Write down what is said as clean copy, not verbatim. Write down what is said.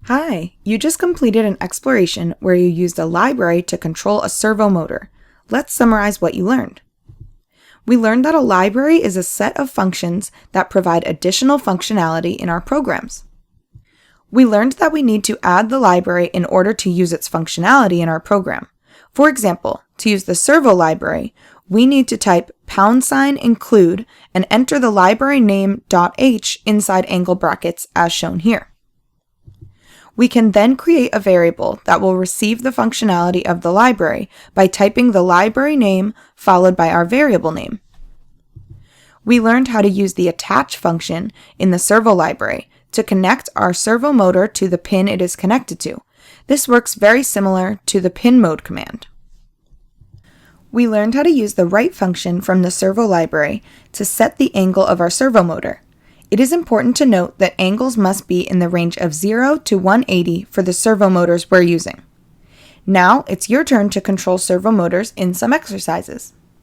Hi, you just completed an exploration where you used a library to control a servo motor. Let's summarize what you learned. We learned that a library is a set of functions that provide additional functionality in our programs. We learned that we need to add the library in order to use its functionality in our program. For example, to use the servo library, we need to type #include and enter the library name .h inside angle brackets as shown here. We can then create a variable that will receive the functionality of the library by typing the library name followed by our variable name. We learned how to use the attach function in the servo library to connect our servo motor to the pin it is connected to. This works very similar to the pin mode command. We learned how to use the write function from the servo library to set the angle of our servo motor. It is important to note that angles must be in the range of 0 to 180 for the servo motors we're using. Now it's your turn to control servo motors in some exercises.